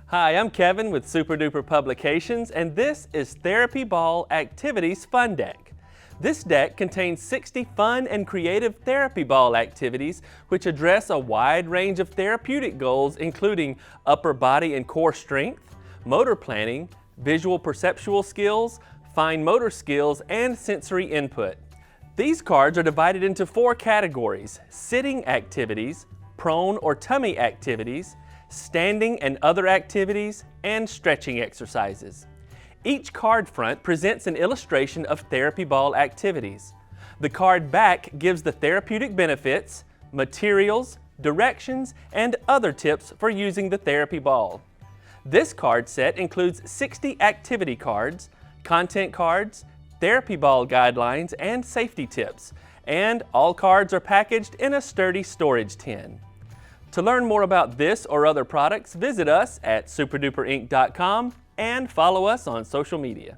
Hi, I'm Kevin with Super Duper Publications, and this is Therapy Ball Activities Fun Deck. This deck contains 60 fun and creative therapy ball activities which address a wide range of therapeutic goals, including upper body and core strength, motor planning, visual perceptual skills, fine motor skills, and sensory input. These cards are divided into 4 categories: sitting activities, prone or tummy activities, standing and other activities, and stretching exercises. Each card front presents an illustration of therapy ball activities. The card back gives the therapeutic benefits, materials, directions, and other tips for using the therapy ball. This card set includes 60 activity cards, content cards, therapy ball guidelines, and safety tips, and all cards are packaged in a sturdy storage tin. To learn more about this or other products, visit us at superduperinc.com and follow us on social media.